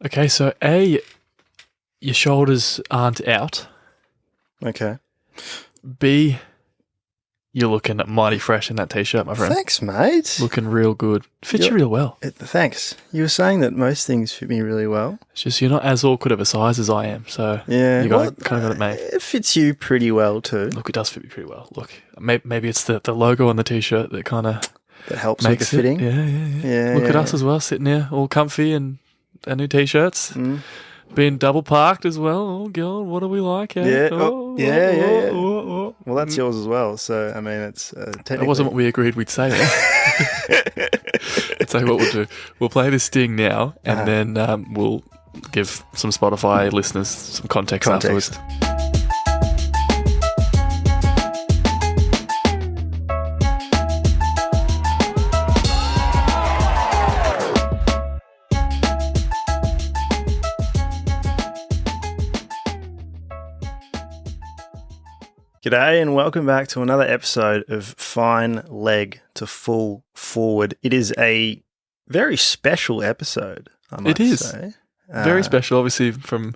Okay, so A, your shoulders aren't out. Okay. B, you're looking mighty fresh in that t-shirt, my friend. Thanks, mate. Looking real good. Fits you real well. Thanks. You were saying that most things fit me really well. It's just you're not as awkward of a size as I am, so Yeah, you kind of got it made. It fits you pretty well too. Look, it does fit me pretty well. Look, maybe it's the logo on the t-shirt that kind of That helps with the makes fitting. Yeah. Look at us as well, sitting here all comfy and our new t-shirts. Mm. Being double parked as well. Oh, God, what do we like? Eh? Yeah. Yeah. Well, that's yours as well. So, I mean, it's technically... That wasn't what we agreed we'd say. I'll tell you what we'll do. We'll play this sting now, and then we'll give some Spotify listeners some context. Afterwards. G'day and welcome back to another episode of Fine Leg to Full Forward. It is a very special episode, I might say. Very special, obviously, from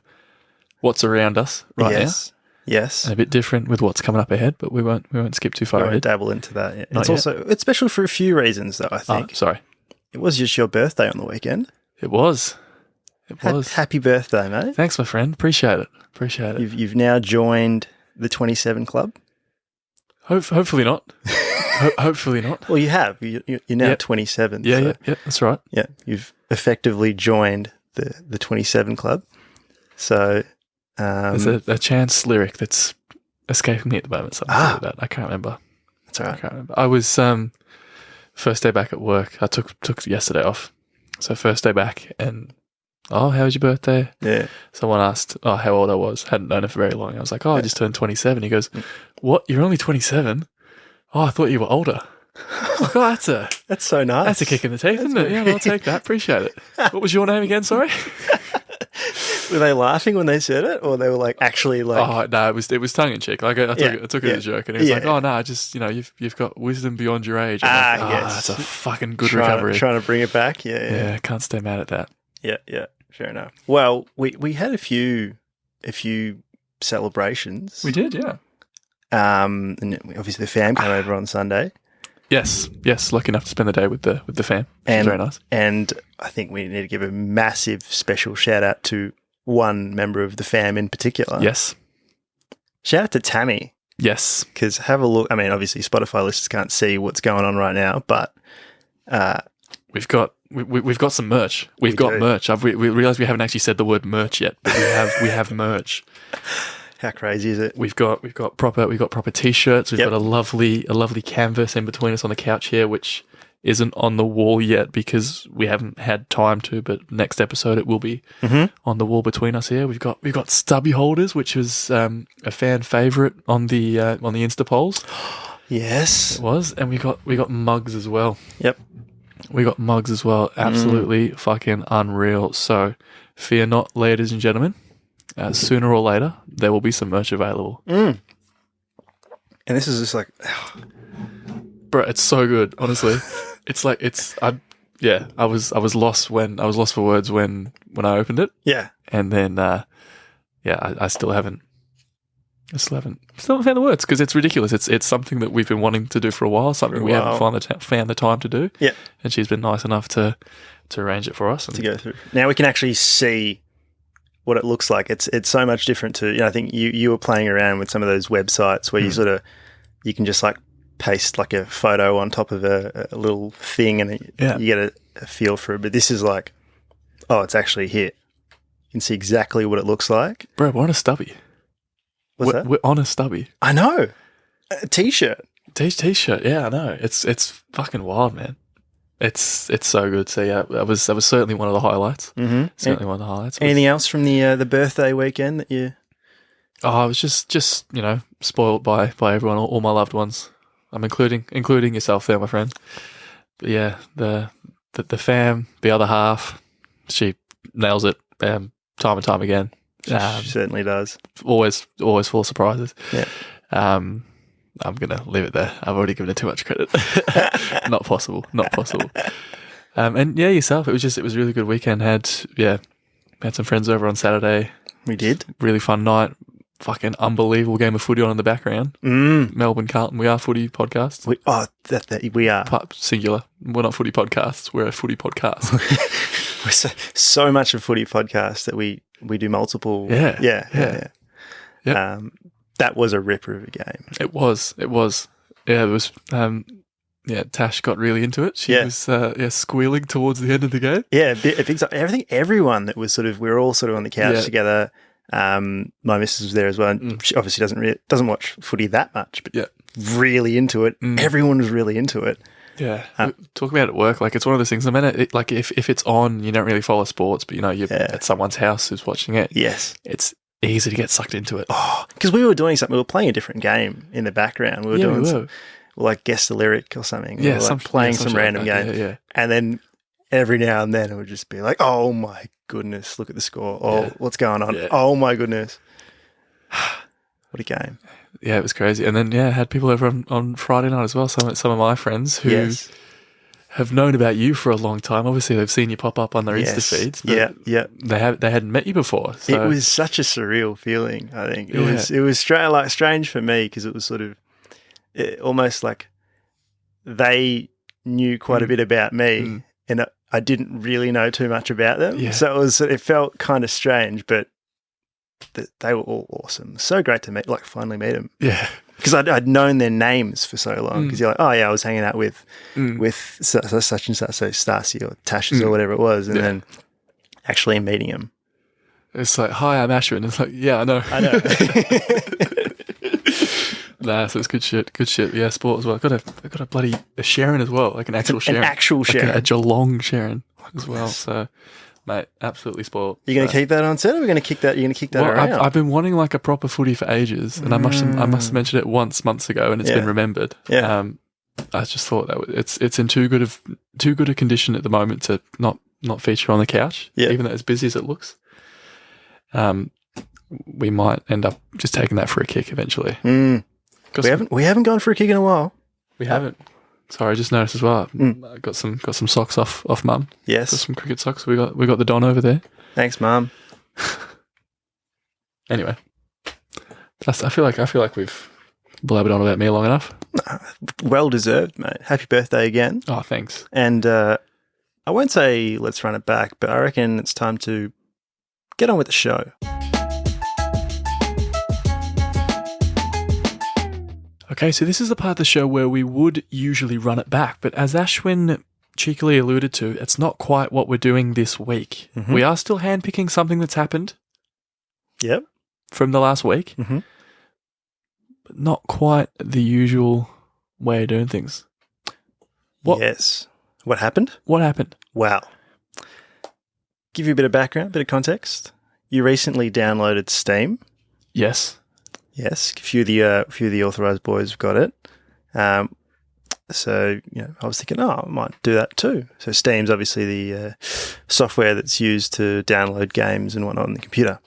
what's around us right now. Yes. And a bit different with what's coming up ahead, but we won't skip too far We ahead. won't dabble into that. Yeah. Not It's special for a few reasons, though, I think. Sorry. It was just your birthday on the weekend. It was. Happy birthday, mate. Thanks, my friend. Appreciate it. You've now joined the 27 Club. Hopefully not. Hopefully not. Well, you have. You're now 27. Yeah, that's right. Yeah, you've effectively joined the 27 Club. So there's a Chance lyric that's escaping me at the moment. Something to do with that. I can't remember. That's all right. I can't remember. I was first day back at work. I took yesterday off. So first day back and how was your birthday? Yeah. Someone asked, how old I was. Hadn't known it for very long. I was like, I just turned 27. He goes, what? You're only 27? Oh, I thought you were older. I was like, that's so nice. That's a kick in the teeth, isn't it? Yeah, I'll take that. Appreciate it. What was your name again? Sorry. Were they laughing when they said it, or they were like actually like? Oh no, it was tongue in cheek. Like I took it as a joke, and he was like, "Oh no, just you've got wisdom beyond your age." Yes, that's a fucking good recovery. Trying to bring it back. Yeah. Can't stay mad at that. Yeah. Fair enough. Well, we had a few celebrations. We did, yeah. And obviously the fam came over on Sunday. Yes. Lucky enough to spend the day with the fam. Which was very nice. And I think we need to give a massive special shout out to one member of the fam in particular. Yes. Shout out to Tammy. Yes. Because have a look. I mean, obviously Spotify listeners can't see what's going on right now, but we've got some merch. We've got merch. We realised we haven't actually said the word merch yet, but we have merch. How crazy is it? We've got proper t-shirts. We've got a lovely canvas in between us on the couch here, which isn't on the wall yet because we haven't had time to. But next episode it will be on the wall between us here. We've got stubby holders, which was a fan favourite on the Insta polls. Yes, it was, and we got mugs as well. Yep. We got mugs as well. Absolutely fucking unreal. So fear not, ladies and gentlemen. Sooner or later, there will be some merch available. And this is just like, bro, it's so good. Honestly, I was lost for words when I opened it. Yeah, and then I still haven't found the words because it's ridiculous. It's something that we've been wanting to do for a while. Something we haven't found the time to do. Yeah, and she's been nice enough to arrange it for us and to go through. Now we can actually see what it looks like. It's so much different to, I think you were playing around with some of those websites where you can just like paste like a photo on top of a little thing and you get a feel for it. But this is like, it's actually here. You can see exactly what it looks like. Bro, we're on a stubby. What's that? We're on a stubby. I know. A t-shirt. T-shirt. Yeah, I know. It's fucking wild, man. It's so good. So yeah, that was certainly one of the highlights. Mm-hmm. Certainly one of the highlights. Anything else from the birthday weekend that you? Oh, I was just spoiled by everyone, all my loved ones. I'm including yourself there, my friend. But yeah, the fam, the other half, she nails it time and time again. She certainly does. Always full of surprises. Yeah. I'm going to leave it there. I've already given it too much credit. Not possible. And yeah, yourself. It was a really good weekend. Had had some friends over on Saturday. We did. Really fun night. Fucking unbelievable game of footy on in the background. Melbourne Carlton. We are footy podcasts. We are. Singular. We're not footy podcasts. We're a footy podcast. We're so much a footy podcast that we do multiple. Yeah. That was a ripper of a game. It was. Yeah, it was. Tash got really into it. She was squealing towards the end of the game. Yeah, everyone that was we were all sort of on the couch together. My missus was there as well, and she obviously doesn't watch footy that much, but really into it. Everyone was really into it. Yeah, talk about it at work. Like, it's one of those things. I mean, if it's on, you don't really follow sports, but you're at someone's house who's watching it. Yes, it's easy to get sucked into it. Oh, because we were doing something. We were playing a different game in the background. We were doing some, like, guess the lyric or something. Yeah, we were playing some random game. Yeah. And then every now and then it would just be like, oh my goodness, look at the score. Oh, what's going on? Yeah. Oh my goodness. What a game. Yeah, it was crazy. And then, had people over on Friday night as well. Some of my friends who have known about you for a long time. Obviously, they've seen you pop up on their Insta feeds. But they hadn't met you before. So. It was such a surreal feeling, I think. It was strange for me because it was almost like they knew quite a bit about me and I didn't really know too much about them. Yeah. So it felt kind of strange, but they were all awesome. So great to finally meet them. Yeah. Because I'd known their names for so long. Because you're like, oh yeah, I was hanging out with such and such, so Stacey or Tashes or whatever it was, and then actually meeting them. It's like, hi, I'm Ashwin. It's like, yeah, I know. Nah, so it's good shit. Good shit. Yeah, sport as well. I got a bloody Sharon as well, like an actual Sharon. An actual Sharon. Like a Geelong Sharon as well. So, mate, absolutely spoiled. You're going to keep that on set, or are we going to kick that? You're going to kick that around? I've been wanting like a proper footy for ages, and I must have mentioned it months ago, and it's been remembered. Yeah. I just thought that it's in too good a condition at the moment to not feature on the couch, even though as busy as it looks. We might end up just taking that for a kick eventually. We haven't gone for a kick in a while. We haven't. Sorry, I just noticed as well. I got some socks off Mum. Yes, got some cricket socks. We got the Don over there. Thanks, Mum. Anyway, I feel like we've blabbered on about me long enough. Well deserved, mate. Happy birthday again. Oh, thanks. And I won't say let's run it back, but I reckon it's time to get on with the show. Okay, so this is the part of the show where we would usually run it back, but as Ashwin cheekily alluded to, it's not quite what we're doing this week. We are still handpicking something that's happened. Yep. From the last week. But not quite the usual way of doing things. Yes. What happened? What happened? Wow. Give you a bit of background, a bit of context. You recently downloaded Steam. Yes. Yes, a few of the authorized boys have got it. So I was thinking, I might do that too. So Steam's obviously the software that's used to download games and whatnot on the computer.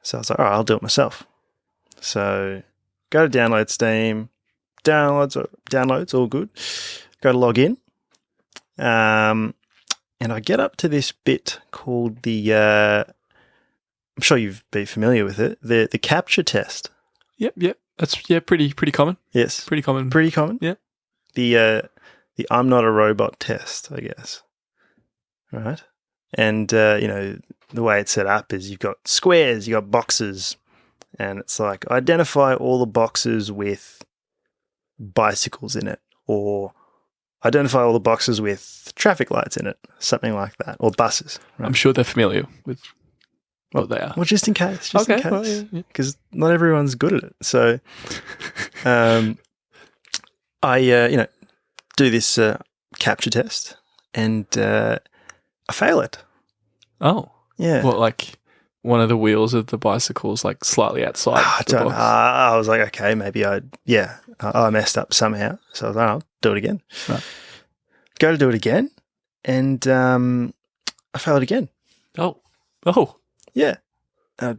So I was like, all right, I'll do it myself. So go to download Steam, downloads all good. Go to log in, and I get up to this bit called the. I'm sure you'd be familiar with it. The captcha test. Yep. That's pretty common. Yes. Pretty common. Yep. The I'm not a robot test, I guess. Right? And the way it's set up is you've got squares, you've got boxes, and it's like identify all the boxes with bicycles in it, or identify all the boxes with traffic lights in it, something like that, or buses. Right? I'm sure they're familiar with what they are. Well, just in case. Because not everyone's good at it. So, I do this captcha test, and I fail it. Oh, yeah. Well, like one of the wheels of the bicycle's like slightly outside. I was like, okay, maybe I messed up somehow. So I was like, I'll do it again. Right. Go to do it again, and I failed again. Oh. Yeah. I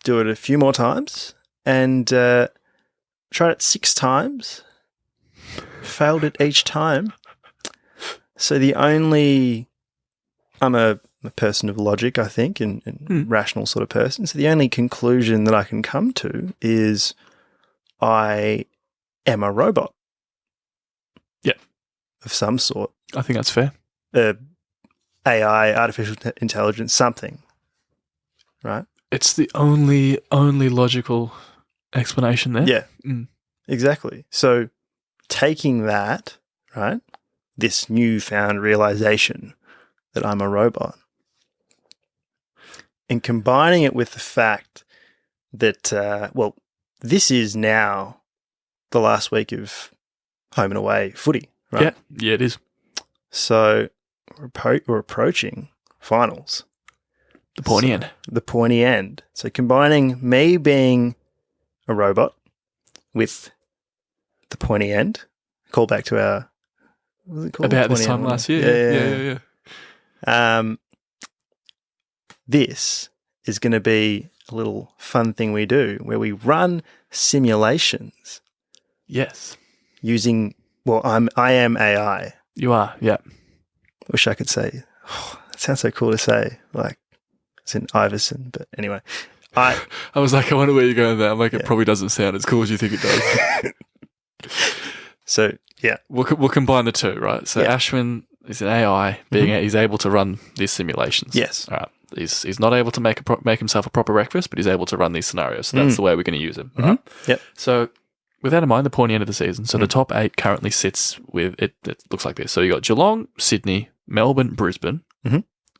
do it a few more times, and tried it 6 times. Failed it each time. So I'm a a person of logic, I think, and rational sort of person. So the only conclusion that I can come to is I am a robot. Yeah. Of some sort. I think that's fair. AI, artificial intelligence, something. Right? It's the only logical explanation there. Yeah. Mm. Exactly. So taking that, right, this newfound realization that I'm a robot, and combining it with the fact that, this is now the last week of home and away footy, right? Yeah, it is. So we're approaching finals. The pointy end. The pointy end. So combining me being a robot with the pointy end, call back to our, what was it called? About this time last year. Yeah. This is going to be a little fun thing we do where we run simulations. Yes. Using, I am AI. You are, yeah. Wish I could say, that sounds so cool to say, like it's in Iverson, but anyway. I was like, I wonder where you're going there. I'm like, it probably doesn't sound as cool as you think it does. So, yeah. We'll combine the two, right? So Aswin is an AI, he's able to run these simulations. Yes. All right. He's not able to make himself a proper breakfast, but he's able to run these scenarios. So that's the way we're going to use him. Right? Yep. So with that in mind, the pointy end of the season. So the top 8 currently sits with it. It looks like this. So you got Geelong, Sydney, Melbourne, Brisbane,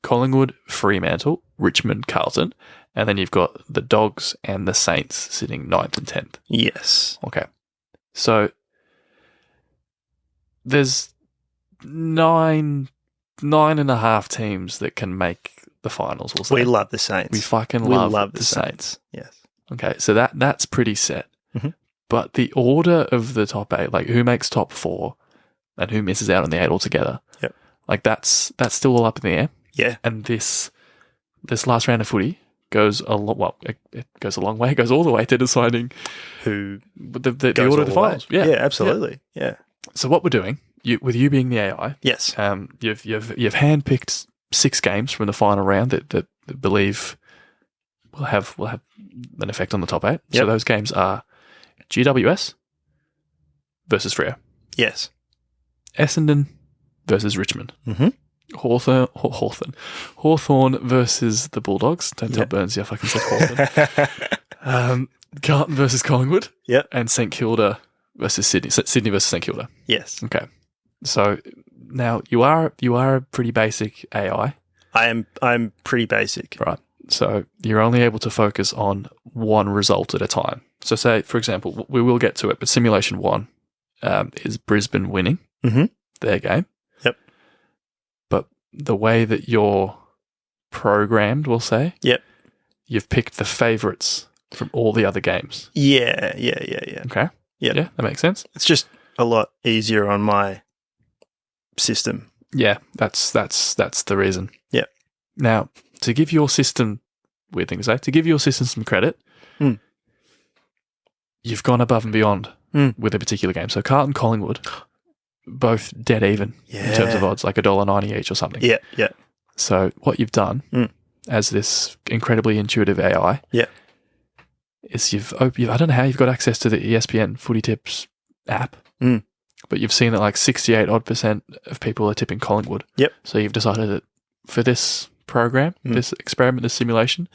Collingwood, Fremantle, Richmond, Carlton, and then you've got the Dogs and the Saints sitting 9th and 10th. Yes. Okay. So there's nine and a half teams that can make the finals. We'll say. We love the Saints. We fucking love the Saints. Yes. Okay, so that's pretty set. But the order of the top 8, like who makes top 4 and who misses out on the 8 altogether, like that's still all up in the air. Yeah. And this last round of footy goes a lot. Well, it goes a long way. It goes all the way to deciding who the order of the finals. Yeah, absolutely. Yeah. So what we're doing, with you being the AI, yes, you've handpicked 6 games from the final round that believe will have an effect on the top 8. Yep. So those games are GWS versus Freo. Yes. Essendon versus Richmond. Hawthorn versus the Bulldogs. Don't tell Burnsy I fucking said Hawthorn. Carlton versus Collingwood. Yep. And St Kilda versus Sydney. Sydney versus St Kilda. Yes. Okay. So now you are a pretty basic AI. I'm pretty basic. Right. So you're only able to focus on one result at a time. So say, for example, we will get to it, but simulation 1 is Brisbane winning their game. Yep. But the way that you're programmed, we'll say, you've picked the favourites from all the other games. Yeah. Okay. Yeah, that makes sense. It's just a lot easier on my system. Yeah, that's the reason. Yeah. Now, to give your system, weird thing to say, to give your system some credit, you've gone above and beyond with a particular game. So Carlton, Collingwood, both dead even in terms of odds, like $1.90 each or something. Yeah. So what you've done as this incredibly intuitive AI is I don't know how you've got access to the ESPN Footy Tips app, but you've seen that like 68% of people are tipping Collingwood. Yep. So you've decided that for this program, this experiment, this simulation,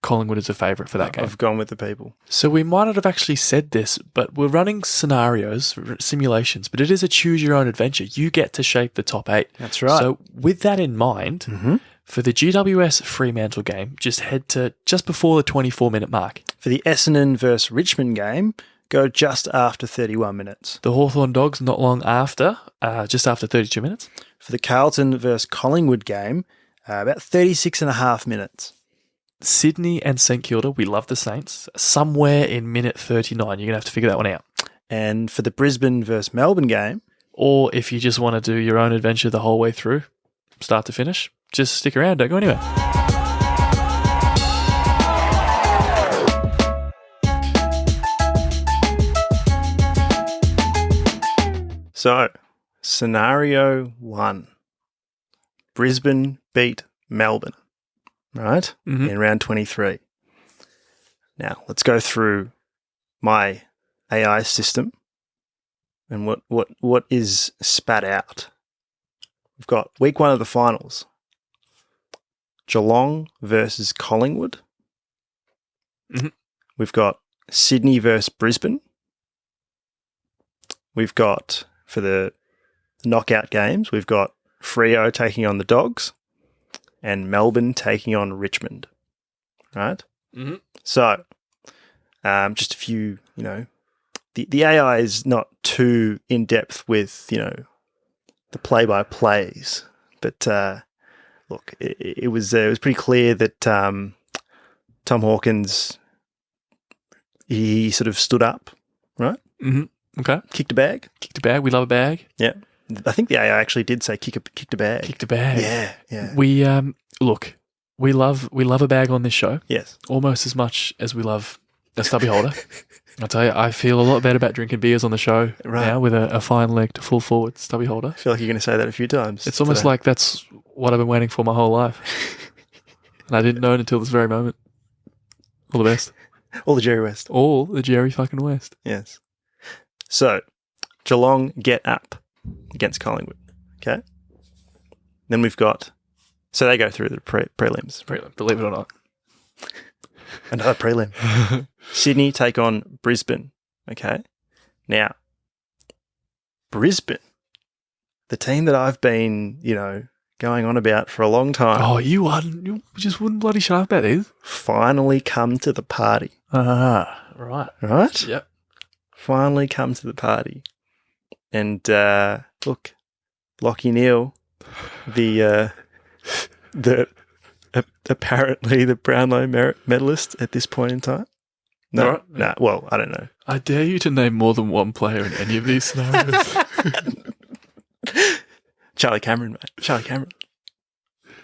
Collingwood is a favourite for that game. I've gone with the people. So we might not have actually said this, but we're running scenarios, simulations, but it is a choose your own adventure. You get to shape the top 8. That's right. So with that in mind, for the GWS Fremantle game, just head to just before the 24-minute mark. For the Essendon versus Richmond game, go just after 31 minutes. The Hawthorn Dogs not long after, just after 32 minutes. For the Carlton versus Collingwood game, about 36 and a half minutes. Sydney and St Kilda, we love the Saints, somewhere in minute 39. You're going to have to figure that one out. And for the Brisbane versus Melbourne game, or if you just want to do your own adventure the whole way through, start to finish, just stick around, don't go anywhere. So, scenario 1. Brisbane beat Melbourne, right? Mhm. In round 23. Now, let's go through my AI system and what is spat out. We've got week 1 of the finals. Geelong versus Collingwood. Mhm. We've got Sydney versus Brisbane. We've got, for the knockout games, we've got Freo taking on the Dogs and Melbourne taking on Richmond, right? Mhm. So, just a few, the AI is not too in-depth with, the play-by-plays, but look, it was pretty clear that Tom Hawkins, he sort of stood up, right? Mhm. Okay. Kicked a bag. Kicked a bag. We love a bag. Yeah. I think the AI actually did say kicked a bag. Kicked a bag. Yeah. We look, we love a bag on this show Yes. almost as much as we love a stubby holder. I'll tell you, I feel a lot better about drinking beers on the show now with a fine leg to full forward stubby holder. I feel like you're going to say that a few times. It's almost like that's what I've been waiting for my whole life. And I didn't know it until this very moment. All the best. All the Jerry West. All the Jerry fucking West. Yes. So, Geelong get up against Collingwood. Okay. Then we've got, so they go through the prelims. Believe it or not. Another prelim. Sydney take on Brisbane. Okay. Now, Brisbane, the team that I've been, going on about for a long time. Oh, you just wouldn't bloody shut up about these. Finally come to the party. Ah, right. Right? Yep. Finally come to the party. And look, Lachie Neale, the apparently the Brownlow medalist at this point in time. No, Right. no. Well, I don't know. I dare you to name more than one player in any of these scenarios. Charlie Cameron, mate. Charlie Cameron.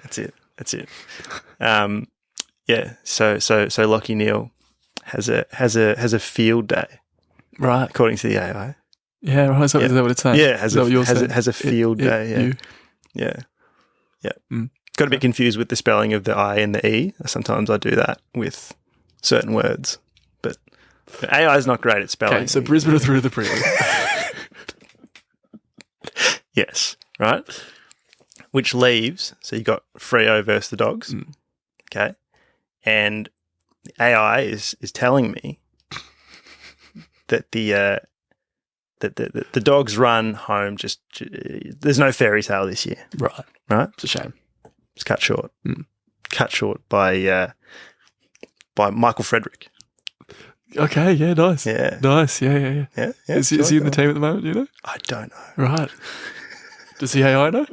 That's it. Yeah. So Lachie Neale has a field day, Right. according to the AI. Yeah, right. Is that what it's saying? Yeah, Is that what you're saying? has a field day. Yeah. Mm. Got a bit confused with the spelling of the I and the E. Sometimes I do that with certain words, but AI is not great at spelling. Okay, so Brisbane are through the prelim. Yes, right. Which leaves, so you got Freo versus the Dogs. Mm. Okay, and the AI is telling me that the Dogs run home. Just there's no fairy tale this year. Right. It's a shame. It's cut short. Mm. Cut short by Michael Frederick. Okay, yeah, nice. Yeah. Nice, yeah. Yeah. Is he in the team at the moment, do you know? I don't know. Right. Does the AI know?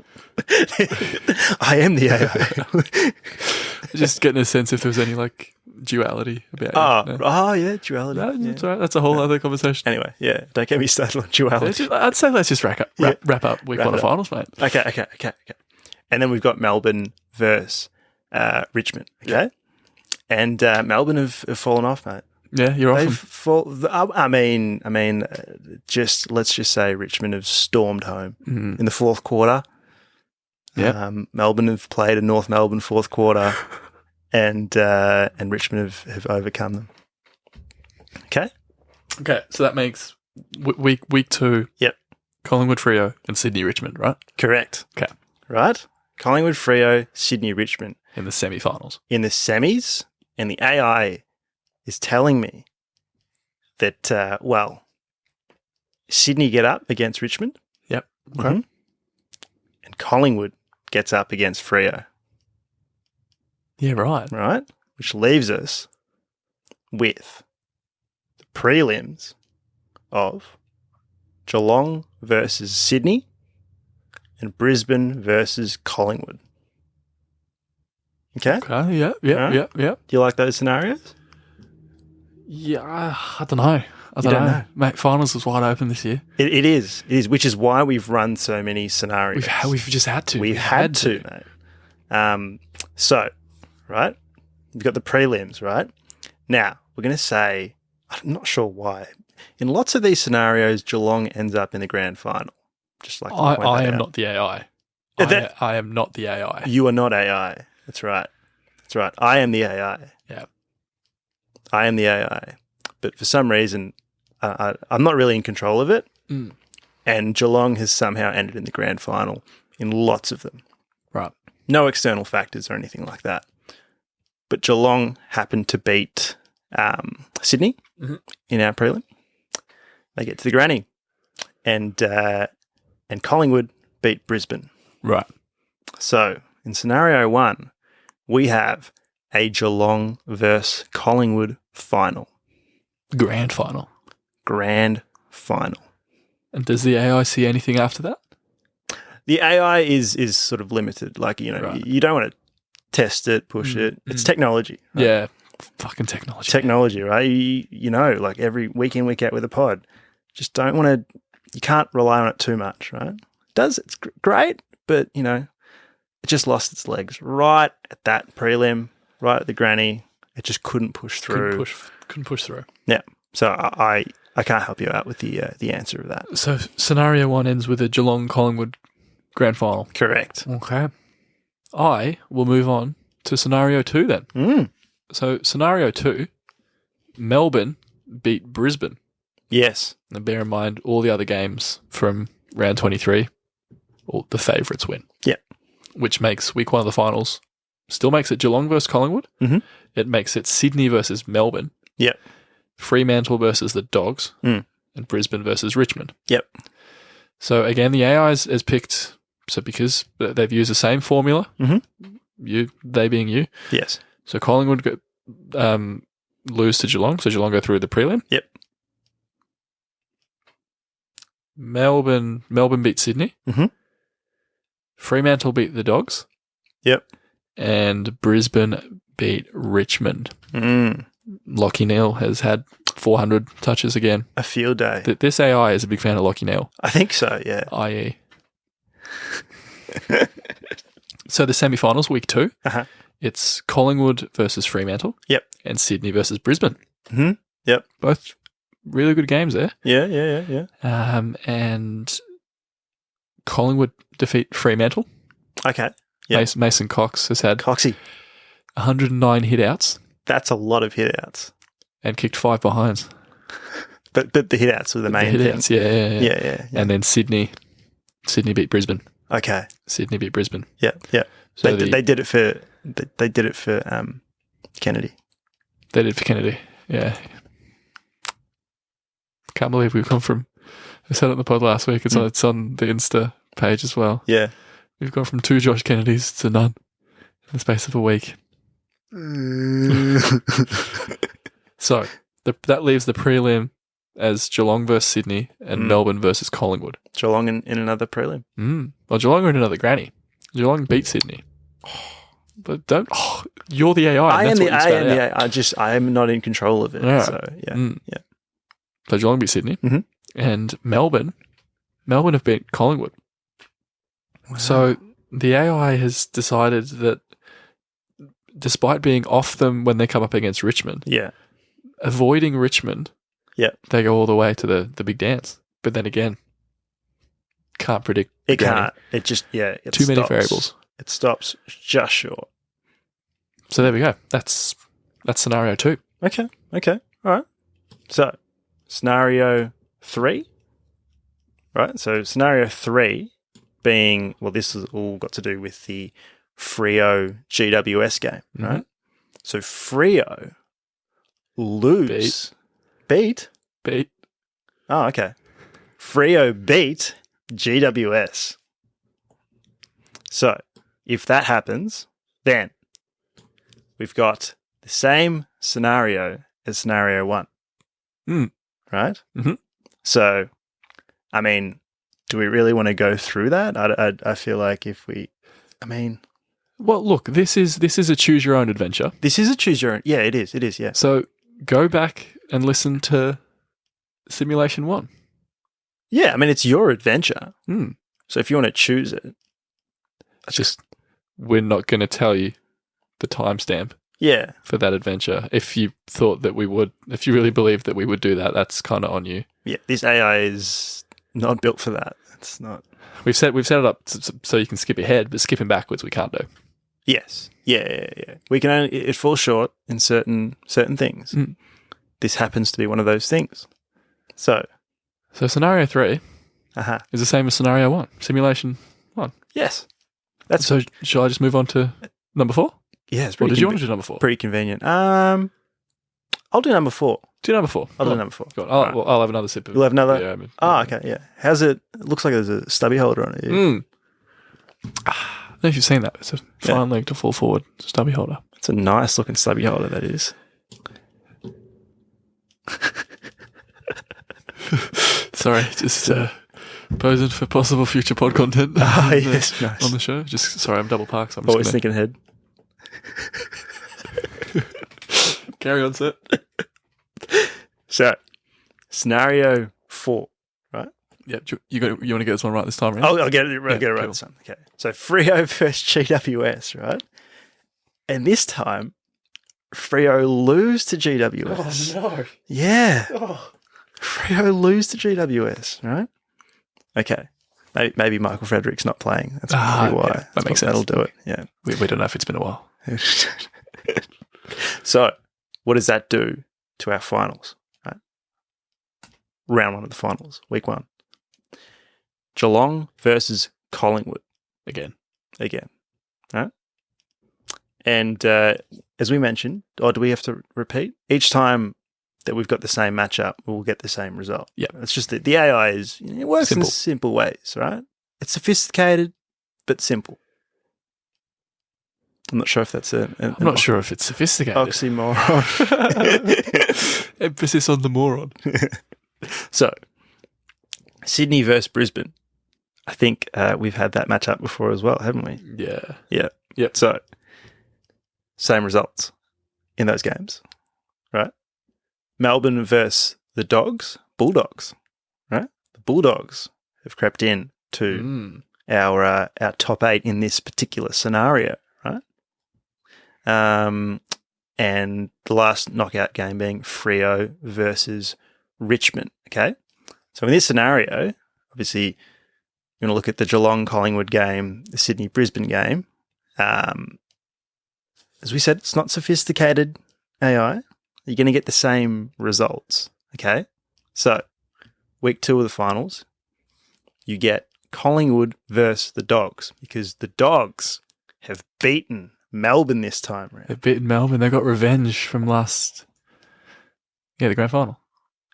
I am the AI. Just getting a sense if there was any, duality about it. No? Yeah, duality. No, Yeah. it's all right. That's a whole other conversation. Anyway, yeah, don't get me started on duality. I'd say let's just wrap up week 1 of finals, mate. Okay. And then we've got Melbourne versus Richmond, okay? And Melbourne have fallen off, mate. Yeah, you're off. Let's just say Richmond have stormed home Mm. in the fourth quarter. Yeah. Melbourne have played a North Melbourne fourth quarter, and Richmond have overcome them. Okay. Okay, so that makes week 2. Yep. Collingwood, Freo, and Sydney, Richmond, right? Correct. Okay. Right. Collingwood, Freo, Sydney, Richmond In the semi-finals. in the semis, and the AI is telling me that Sydney get up against Richmond. Yep. Okay. Mhm. And Collingwood gets up against Freo, Yeah, right. right? Which leaves us with the prelims of Geelong versus Sydney and Brisbane versus Collingwood. Okay? Okay, yeah. Alright. Do Do you like those scenarios? Yeah, I don't know. I don't know. Mate, finals was wide open this year. It is, which is why we've run so many scenarios. We've just had to. We've had to, mate. So, right, we've got the prelims, right? Now, we're going to say, I'm not sure why. In lots of these scenarios, Geelong ends up in the grand final. Just like I am not the AI. I am not the AI. You are not AI. That's right. That's right. I am the AI. Yeah. I am the AI. But for some reason, I'm not really in control of it. Mm. And Geelong has somehow ended in the grand final in lots of them. Right. No external factors or anything like that. But Geelong happened to beat Sydney in our prelim. They get to the granny. And Collingwood beat Brisbane. Right. So in scenario 1, we have a Geelong versus Collingwood final. Grand final. Grand final. And does the AI see anything after that? The AI is sort of limited. Like, Right. you don't want to test it, push it. It's technology. Right? Yeah. Fucking technology. Technology, right? Like every week in, week out with a pod. Just don't want to, you can't rely on it too much, right? It's great, but, it just lost its legs right at that prelim, right at the granny. It just couldn't push through. Couldn't push through. Yeah. So I can't help you out with the answer of that. So scenario 1 ends with a Geelong Collingwood grand final. Correct. Okay. I will move on to scenario 2 then. So scenario 2, Melbourne beat Brisbane. Yes. And bear in mind all the other games from round 23, all the favourites win. Yeah. Which makes week 1 of the finals, still makes it Geelong versus Collingwood. Mm-hmm. It makes it Sydney versus Melbourne. Yep. Fremantle versus the Dogs. And Brisbane versus Richmond. Yep. So again, the AI has picked, so because they've used the same formula, they being you. Yes. So Collingwood lose to Geelong, so Geelong go through the prelim. Yep. Melbourne beat Sydney. Mm-hmm. Fremantle beat the Dogs. Yep. And Brisbane beat Richmond. Lockie Neal has had 400 touches again. A field day. This AI is a big fan of Lockie Neal. I think so, yeah. I.e. So the semi-finals, week 2, it's Collingwood versus Fremantle. Yep. And Sydney versus Brisbane. Mm-hmm. Yep. Both really good games there. Yeah. And Collingwood defeat Fremantle. Okay. Yep. Mason Cox has had Coxie. 109 hit-outs. That's a lot of hit-outs. And kicked 5 behinds. But the hit-outs were the main thing. Hit-outs, yeah. And then Sydney beat Brisbane. Okay. Sydney beat Brisbane. Yeah. So they did it for Kennedy. They did for Kennedy. Yeah. Can't believe we've gone from. I said it on the pod last week. It's on the Insta page as well. Yeah. We've gone from 2 Josh Kennedys to none in the space of a week. So that leaves the prelim as Geelong versus Sydney and Melbourne versus Collingwood. Geelong in another prelim. Well, Geelong are in another granny. Geelong beat Sydney. But don't. Oh, you're the AI. I am the AI. I am not in control of it. Yeah. So yeah. So Geelong beat Sydney, and Melbourne have beat Collingwood. Wow. So the AI has decided that, despite being off them when they come up against Richmond, avoiding Richmond, they go all the way to the big dance. But then again, can't predict. It can't. It just too many variables. It stops just short. So there we go. That's scenario 2. Okay. All right. So scenario 3. Right. So scenario 3 being, well, this is all got to do with the Freo GWS game, right? So Freo beat. Oh, okay. Freo beat GWS. So if that happens, then we've got the same scenario as scenario 1. Right? Mm-hmm. So, I mean, do we really want to go through that? I feel like well, look, this is a choose your own adventure. This is a choose your own. Yeah, it is. Yeah. So go back and listen to Simulation 1. Yeah, I mean, it's your adventure. So if you want to choose it, we're not going to tell you the timestamp. Yeah. For that adventure. If you thought that we would, if you really believed that we would do that, that's kind of on you. Yeah, this AI is not built for that. It's not. We've set it up so you can skip ahead, but skipping backwards we can't do. Yes. Yeah. We can only, it falls short in certain things. Mm. This happens to be one of those things. So scenario 3 uh-huh. is the same as scenario 1, simulation 1. Yes. So shall I just move on to number 4? Yeah, it's Or pretty did you want to do number 4? pretty convenient. I'll do number 4. Do number 4. I'll do number 4. Go on. I'll have another sip of it. You'll have another? Yeah. Okay, yeah. How's it? It looks like there's a stubby holder on it. Yeah. I don't know if you've seen that. It's a fine leg to fall forward stubby holder. It's a nice looking stubby holder, that is. Sorry, just posing for possible future pod content Yes, nice. on the show. Just sorry, I'm double parked. So I'm Always just thinking ahead. carry on, sir. So, scenario 4, right? Yeah, you want to get this one right this time, right? I'll get it right cool. this time. Okay. So, Freo versus GWS, right? And this time, Freo lose to GWS. Oh no! Yeah. Oh. Freo lose to GWS, right? Okay. Maybe Michael Frederick's not playing. That's probably why. Yeah, that makes sense. That'll do it. Yeah. We don't know if it's been a while. So, what does that do to our finals? Right? Round 1 of the finals, week 1. Geelong versus Collingwood. Again. Right? And as we mentioned, or do we have to repeat? Each time that we've got the same matchup, we'll get the same result. Yeah. It's just that the AI it works in simple ways, right? It's sophisticated, but simple. I'm not sure if that's I'm not sure if it's sophisticated. Oxymoron. Emphasis on the moron. So, Sydney versus Brisbane. I think we've had that matchup before as well, haven't we? Yeah. Yeah. Yep. So, same results in those games, right? Melbourne versus the Bulldogs, right? The Bulldogs have crept in to our top 8 in this particular scenario, right? And the last knockout game being Freo versus Richmond, okay? So in this scenario, obviously, you're going to look at the Geelong-Collingwood game, the Sydney-Brisbane game. As we said, it's not sophisticated AI. You're going to get the same results, okay? So, week 2 of the finals, you get Collingwood versus the Dogs because the Dogs have beaten Melbourne this time around. They've beaten Melbourne. They got revenge from the grand final.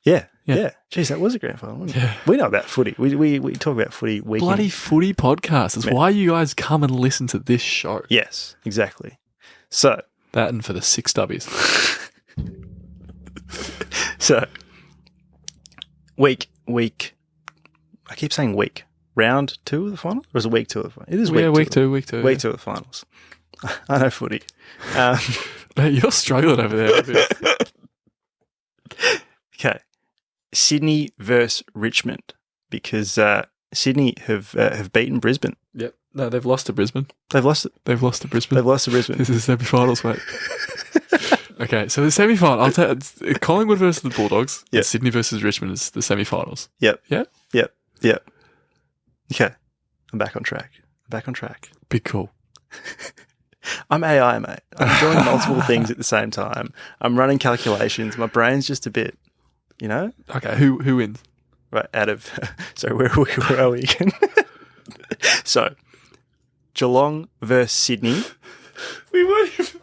Yeah. Jeez, that was a grand final, wasn't it? Yeah. We know about footy. We talk about footy week in. Bloody footy podcast. That's why you guys come and listen to this show. Yes, exactly. So, that and for the 6 stubbies. So, week. I keep saying week. Round 2 of the final? Or is it week 2 of the final? It is week 2. Week two. Week 2 of the finals. I know footy. Mate, you're struggling over there. Okay. Sydney versus Richmond because Sydney have beaten Brisbane. Yep. No, they've lost to Brisbane. They've lost it. They've lost to Brisbane. They've lost to Brisbane. This is the semi-finals, mate. Okay, so the semi-final, I'll tell you, Collingwood versus the Bulldogs, and Sydney versus Richmond is the semi-finals. Yep. Yeah? Yep. Okay. I'm back on track. Big call. I'm AI, mate. I'm doing multiple things at the same time. I'm running calculations. My brain's just a bit, Okay, who wins? Right, out of... So where are we again? So, Geelong versus Sydney. We weren't even...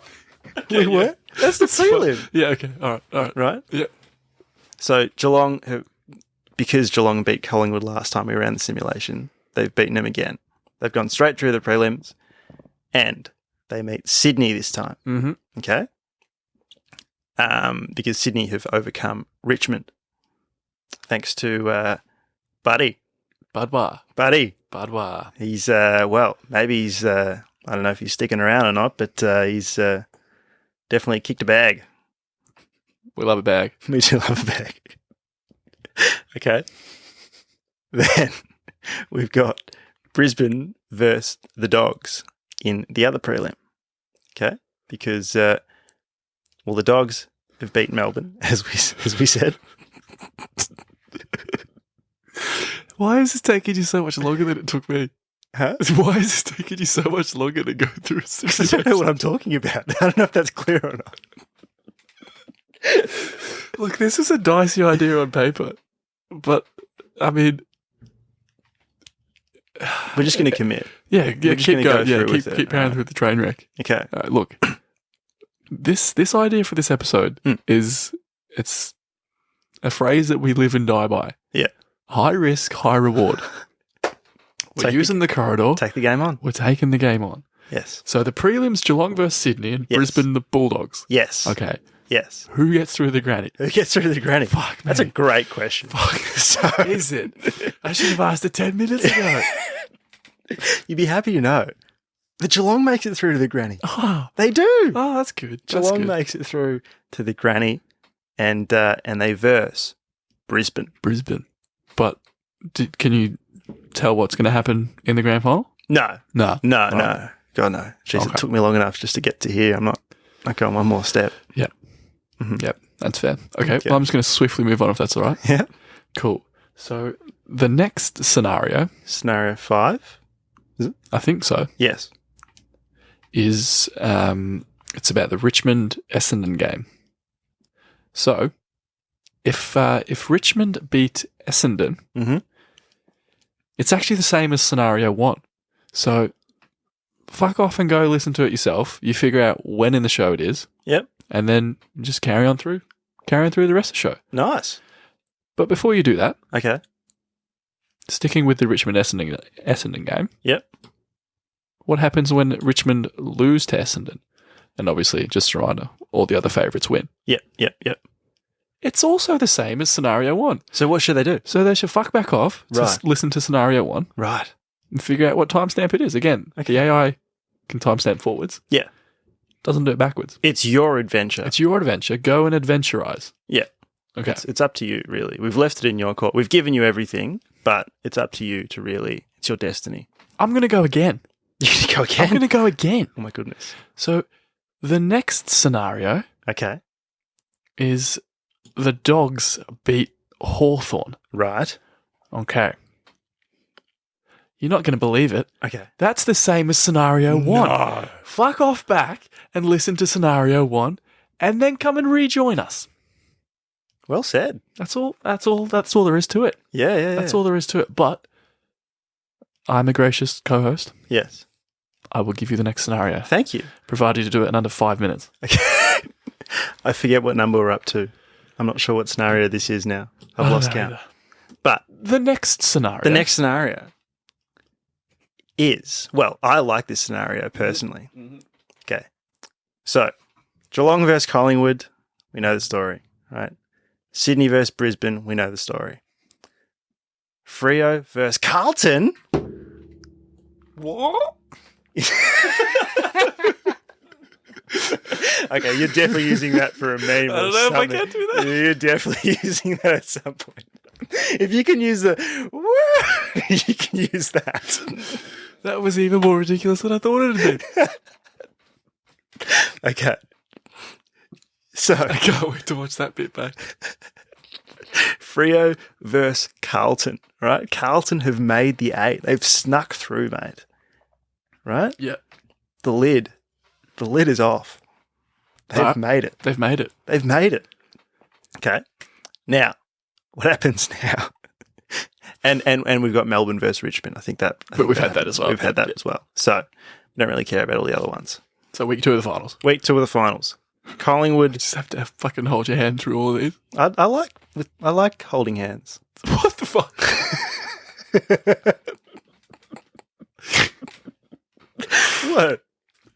We were? That's the prelim. Yeah, okay. All right. Right? Yeah. So, because Geelong beat Collingwood last time we ran the simulation, they've beaten them again. They've gone straight through the prelims and they meet Sydney this time. Mm-hmm. Okay? Because Sydney have overcome Richmond. Thanks to Buddy. Badwa. He's, maybe he's, I don't know if he's sticking around or not, but he's definitely kicked a bag. We love a bag. We do love a bag. Okay. Then we've got Brisbane versus the Dogs in the other prelim. Okay? Because, the Dogs have beaten Melbourne, as we said. Why is this taking you so much longer than it took me? Huh? Why is this taking you so much longer to go through a I don't know what I'm talking about. I don't know if that's clear or not. Look, this is a dicey idea on paper, but I mean, We're just going to commit. yeah, just keep gonna go going. Yeah, through with it. keep powering through the train wreck. Okay. Look, this idea for this episode is it's a phrase that we live and die by. Yeah. High risk, high reward. We're using the corridor. Take the game on. We're taking the game on. Yes. So the prelims, Geelong versus Sydney and Brisbane, the Bulldogs. Yes. Okay. Yes. Who gets through the granny? Who gets through the granny? Fuck, That's a great question. Fuck. So, Is it? I should have asked it 10 minutes ago. you'd be happy to know that Geelong makes it through to the granny. Oh, They do. that's good. That's Geelong good. makes it through to the granny, and they verse Brisbane. Brisbane. But can you tell what's going to happen in the grand final? No. No. No. Right. No. God, no. Jeez, Okay. it took me long enough just to get to here. I'm not going one more step. Yep. Mhm. Yep. That's fair. Okay. Yep. Well, I'm just going to swiftly move on if that's all right. Yeah. Cool. So the next scenario, Scenario 5? I think so, Yes. is it's about the Richmond Essendon game. So if Richmond beat Essendon, Mm-hmm. it's actually the same as scenario 1. So fuck off and go listen to it yourself. You figure out when in the show it is, Yep. and then just carry on through the rest of the show. Nice. But before you do that, Okay. sticking with the Richmond Essendon game, Yep. what happens when Richmond lose to Essendon? And obviously, just a reminder, all the other favourites win. Yep. Yep. Yep. It's also the same as scenario 1. So what should they do? So they should fuck back off to Right. listen to scenario 1 Right. and figure out what timestamp it is. Again, Okay. the AI can timestamp forwards. Yeah. Doesn't do it backwards. It's your adventure. It's your adventure. Go and adventurize. Yeah. Okay. It's up to you, really. We've left it in your court. We've given you everything, but it's up to you to really, it's your destiny. I'm going to go again. You're going to go I'm again? going to go again. Oh my goodness. So the next scenario Okay. is the Dogs beat Hawthorn. Right. Okay. You're not going to believe it. Okay. That's the same as scenario 1. No. Fuck off back and listen to scenario 1 and then come and rejoin us. Well said. That's all there is to it. Yeah, yeah, yeah. That's all there is to it. But I'm a gracious co-host. Yes. I will give you the next scenario, Thank you. provided you do it in under 5 minutes. Okay. I forget what number we're up to. I'm not sure what scenario this is now. I've lost count. But The next scenario. the next scenario is, well, I like this scenario personally. Okay. So, Geelong versus Collingwood, we know the story, right? Sydney versus Brisbane, we know the story. Freo versus Carlton. What? Okay, you're definitely using that for a meme. I don't know if I can do that. You're definitely using that at some point. If you can use the woo, you can use that. That was even more ridiculous than I thought it would be. Okay. So, I can't wait to watch that bit back. Freo versus Carlton, right? Carlton have made the 8. They've snuck through, mate. Right? Yeah. The lid is off. They've made it. They've made it. They've made it. Okay. Now, what happens now? And we've got Melbourne versus Richmond. I think we've had that as well. We've had that as well. So we don't really care about all the other ones. So week 2 of the finals. Week 2 of the finals. Collingwood. Just have to fucking hold your hand through all of these. I like holding hands. What the fuck? What?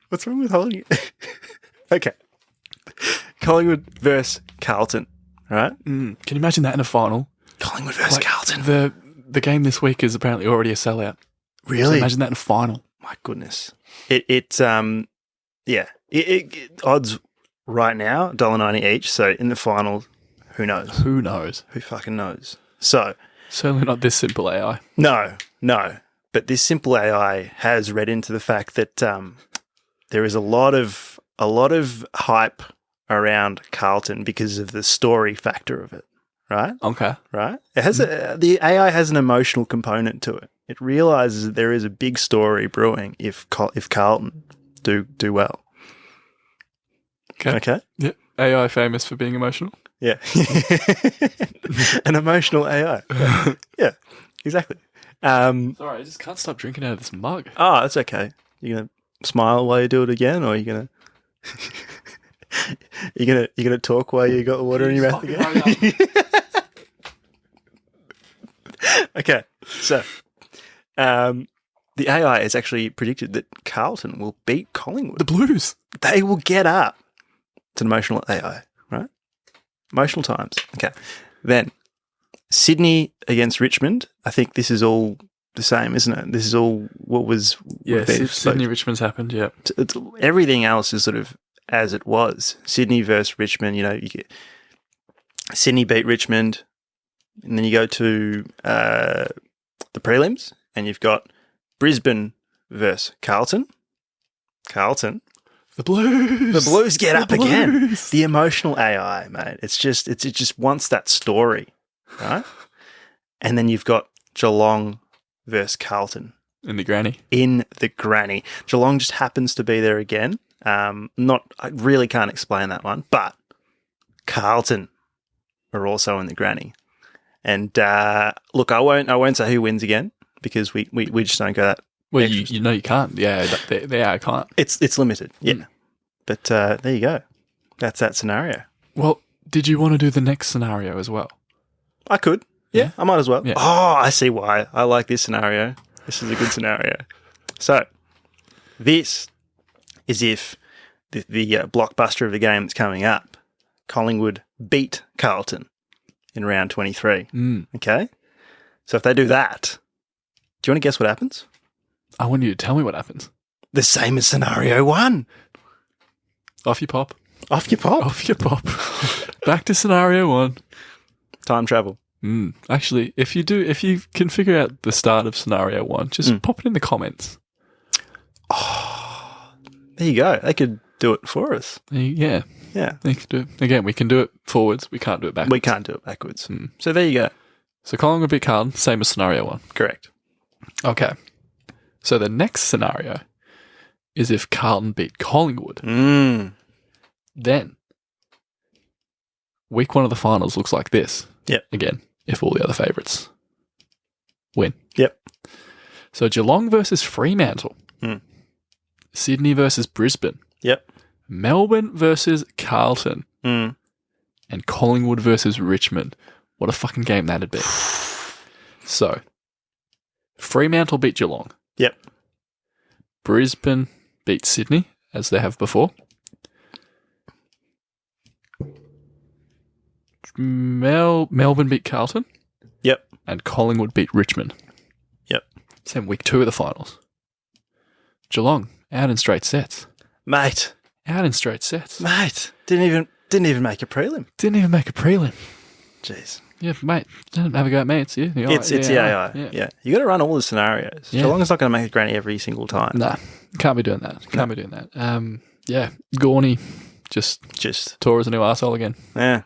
What's wrong with holding it? Okay. Collingwood versus Carlton. All right? Can you imagine that in a final? Collingwood versus Carlton. The game this week is apparently already a sellout. Really? So imagine that in a final. My goodness. It odds right now $1.90 each. So in the final, who knows? Who knows? Who fucking knows? So Certainly not this simple AI. no. But this simple AI has read into the fact that there is a lot of hype around Carlton because of the story factor of it. Right? Okay. Right? It has the AI has an emotional component to it. it realizes that there is a big story brewing if Carlton do well. Okay. Yeah. AI famous for being emotional. Yeah. An emotional AI. Yeah, exactly. Sorry, I just can't stop drinking out of this mug. Oh, that's okay. You gonna smile while you do it again, or you gonna you gonna talk while you got the water in your mouth again? Okay, so the AI has actually predicted that Carlton will beat Collingwood. The Blues. They will get up. It's an emotional AI, right? Emotional times. Okay. Then Sydney against Richmond. I think this is all the same, isn't it? This is all what was. Yeah, Sydney Richmond's happened. Yeah, everything else is sort of as it was. Sydney versus Richmond. You get Sydney beat Richmond, and then you go to the prelims, and you've got Brisbane versus Carlton. The Blues. The Blues get up again. The emotional AI, mate. It just wants that story, right? And then you've got Geelong versus Carlton. In the granny. Geelong just happens to be there again. I really can't explain that one, but Carlton are also in the granny. And look, I won't say who wins again because we just don't go that. Well, you can't. Yeah, I can't. It's limited. Yeah, but there you go. That's that scenario. Well, did you want to do the next scenario as well? I could. Yeah, I might as well. Yeah. Oh, I see why. I like this scenario. This is a good scenario. So, this is if the blockbuster of the game that's coming up, Collingwood beat Carlton in round 23. Okay? So if they do that, do you want to guess what happens? I want you to tell me what happens. The same as scenario 1. Off you pop. Off you pop. Off you pop. Back to scenario 1. Time travel. Actually, if you can figure out the start of scenario 1, just pop it in the comments. Oh, there you go. They could do it for us. Yeah. They could do it. Again, we can do it forwards. We can't do it backwards. We can't do it backwards. So there you go. So Collingwood beat Carlton, same as scenario 1. Correct. Okay. So the next scenario is if Carlton beat Collingwood. Then week 1 of the finals looks like this. Yep. Again, if all the other favourites win. Yep. So Geelong versus Fremantle. Sydney versus Brisbane. Yep. Melbourne versus Carlton. And Collingwood versus Richmond. What a fucking game that'd be. So, Fremantle beat Geelong. Yep. Brisbane beat Sydney, as they have before. Melbourne beat Carlton. Yep. And Collingwood beat Richmond. Yep. Same week 2 of the finals. Geelong out in straight sets. Mate. Out in straight sets. Mate. Didn't even make a prelim. Didn't even make a prelim. Jeez. Yeah, mate. Don't have a go at me. It's you. It's the AI. Yeah. You got to run all the scenarios. Yeah. Geelong's not going to make a granny every single time. Nah. Can't be doing that. Can't be doing that. Yeah. Gorney just tore as a new arsehole again. Yeah.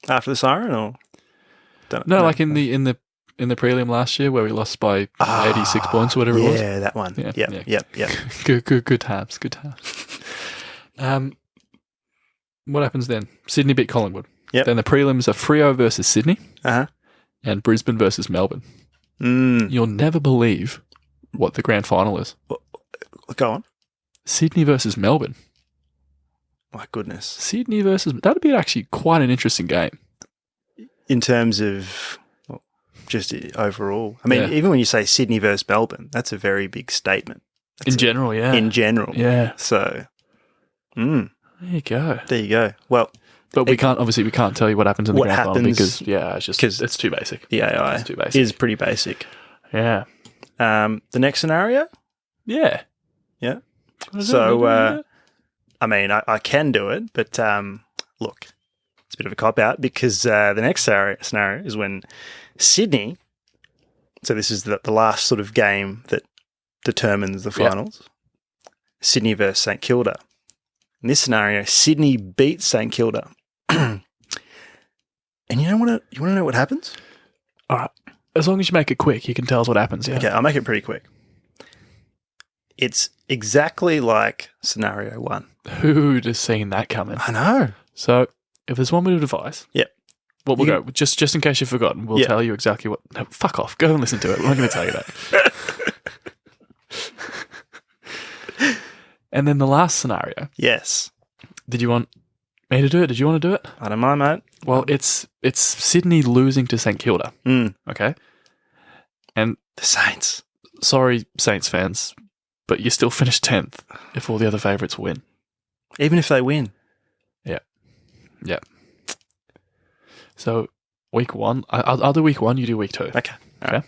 After the siren or? No, like in the prelim last year where we lost by 86 points or whatever it was. Yeah, that one. Yep. Good times. Good times. What happens then? Sydney beat Collingwood. Yep. Then the prelims are Freo versus Sydney. And Brisbane versus Melbourne. You'll never believe what the grand final is. Go on. Sydney versus Melbourne. My goodness. Sydney versus... That'd be actually quite an interesting game. In terms of just overall. I mean, even when you say Sydney versus Melbourne, that's a very big statement. In general. Yeah. So, There you go. Well... But we can't tell you what happens in the grand final because it's too basic. The AI is pretty basic. Yeah. The next scenario? Yeah. Yeah. So, I mean, I can do it, but look, it's a bit of a cop-out because the next scenario is when Sydney, so this is the last sort of game that determines the finals, Sydney versus St Kilda. In this scenario, Sydney beats St Kilda. And you want to know what happens? All right. As long as you make it quick, you can tell us what happens. Yeah. Okay, I'll make it pretty quick. It's exactly like scenario 1. Who'd have seen that coming? I know. So, if there's 1 bit of advice, Yep. Well, we'll go just in case you've forgotten. We'll tell you exactly what. No, fuck off. Go and listen to it. We're not going to tell you that. And then the last scenario. Yes. Did you want me to do it? Did you want to do it? I don't mind, mate. Well, it's Sydney losing to St Kilda. Okay. And the Saints. Sorry, Saints fans, but you still finish 10th if all the other favourites win. Even if they win. Yeah. Yeah. So, week 1. I'll do week 1, you do week 2. Okay. All right.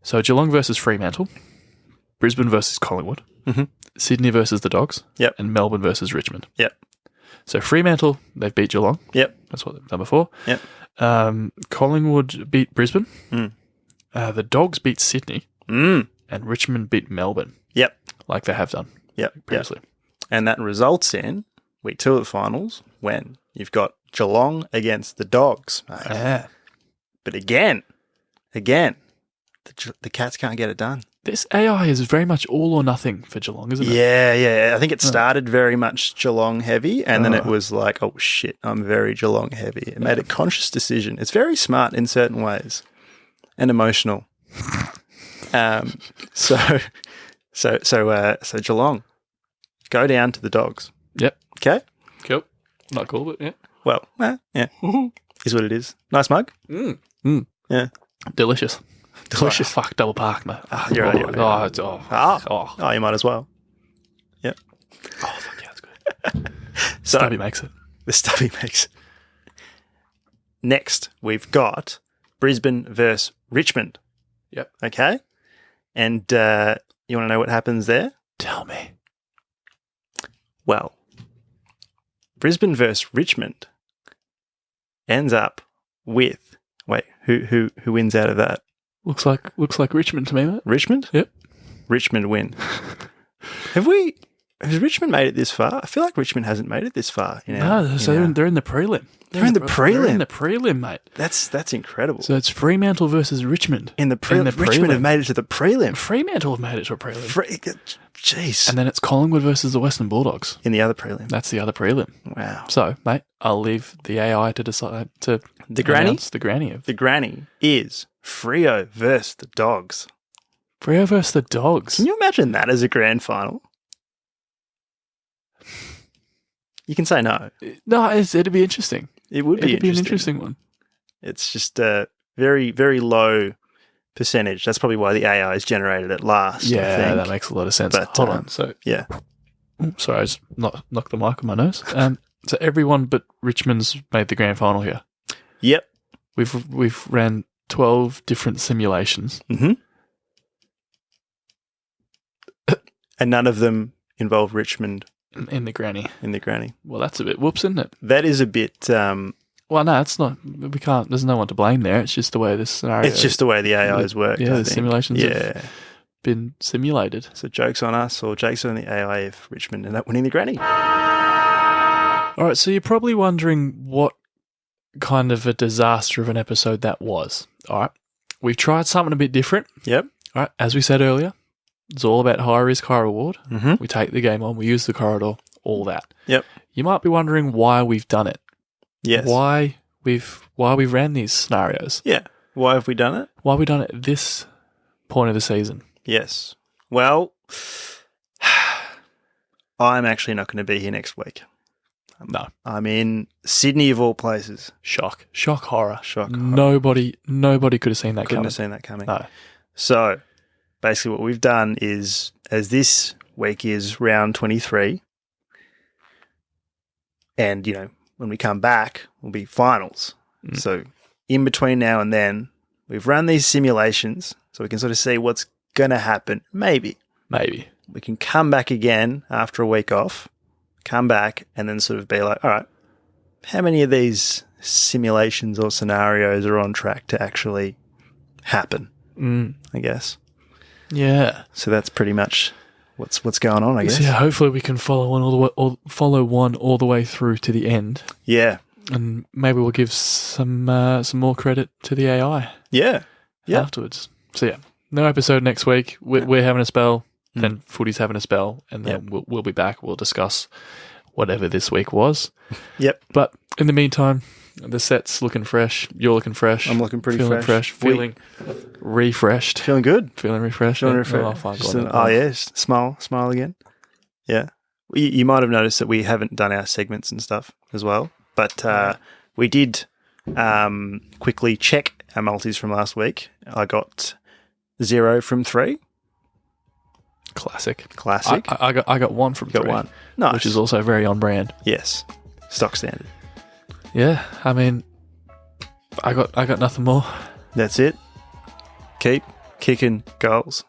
So, Geelong versus Fremantle, Brisbane versus Collingwood, Sydney versus the Dogs, and Melbourne versus Richmond. Yep. So, Fremantle, they've beat Geelong. Yep. That's what they've done before. Yep. Collingwood beat Brisbane. The Dogs beat Sydney. And Richmond beat Melbourne. Yep. Like they have done previously. Yep. And that results in week 2 of the finals when you've got Geelong against the Dogs. Yeah. But again, the Cats can't get it done. This AI is very much all or nothing for Geelong, isn't it? Yeah. I think it started very much Geelong heavy, and then it was like, oh shit, I'm very Geelong heavy. It made a conscious decision. It's very smart in certain ways and emotional. So Geelong, go down to the Dogs. Yep. Okay. Cool. Not cool, but yeah. Well, yeah, is what it is. Nice mug. Yeah. Delicious. Oh, fuck, double park, mate. You're right. You might as well. Yep. Oh, fuck yeah, that's good. So, Stubby makes it. The Stubby makes it. Next, we've got Brisbane versus Richmond. Yep. Okay. And you want to know what happens there? Tell me. Well, Brisbane versus Richmond ends up with who wins out of that? Looks like Richmond to me, mate. Richmond? Yep. Richmond win. Has Richmond made it this far? I feel like Richmond hasn't made it this far. They're in the prelim. They're in the prelim. They're in the prelim, mate. That's incredible. So it's Fremantle versus Richmond. In the prelim. Richmond have made it to the prelim. Fremantle have made it to a prelim. Jeez. And then it's Collingwood versus the Western Bulldogs. In the other prelim. That's the other prelim. Wow. So, mate, I'll leave the AI to decide to the granny. The granny is Freo versus the Dogs. Freo versus the Dogs. Can you imagine that as a grand final? You can say no. No, it'd be interesting. It would be an interesting one. It's just a very, very low percentage. That's probably why the AI is generated at last. Yeah, that makes a lot of sense. But, hold on. So yeah. Sorry, I just knocked the mic on my nose. So everyone but Richmond's made the grand final here. Yep. We've ran 12 different simulations. And none of them involve Richmond. In the granny. Well, that's a bit whoops, isn't it? That is a bit... well, no, it's not. We can't... There's no one to blame there. It's just the way this scenario... It's just the way the AIs work. Yeah, the simulations have been simulated. So joke's on us or joke's on the AI if Richmond end up winning the granny. All right, so you're probably wondering what kind of a disaster of an episode that was. All right. We've tried something a bit different. Yep. All right. As we said earlier, it's all about high risk, high reward. Mm-hmm. We take the game on, we use the corridor, all that. Yep. You might be wondering why we've done it. Yes. Why we ran these scenarios. Yeah. Why have we done it? Why have we done it at this point of the season? Yes. Well, I'm actually not going to be here next week. No. I'm in Sydney of all places. Shock horror. Shock horror. Nobody could have seen that Couldn't coming. have seen that coming. No. So, basically what we've done is, as this week is round 23, and, when we come back, will be finals. So, in between now and then, we've run these simulations so we can sort of see what's going to happen. Maybe. We can come back again after a week off, come back and then sort of be like, all right, how many of these simulations or scenarios are on track to actually happen, I guess. Yeah. So that's pretty much what's going on, I guess. Yeah, hopefully we can follow one all the way through to the end. Yeah. And maybe we'll give some more credit to the AI. Yeah. afterwards. So yeah, no episode next week. We're having a spell, then Footy's having a spell, and then we'll be back. We'll discuss whatever this week was. Yep. But in the meantime, the set's looking fresh. You're looking fresh. I'm looking pretty feeling fresh. Feeling refreshed. Feeling good. Feeling refreshed. Feeling refreshed. Smile again. Yeah. You might have noticed that we haven't done our segments and stuff as well, but we did quickly check our multis from last week. I got 0 from 3. Classic. I got 1 from 3. Got 1. Nice. Which is also very on brand. Yes. Stock standard. Yeah, I mean, I got nothing more. That's it. Keep kicking goals.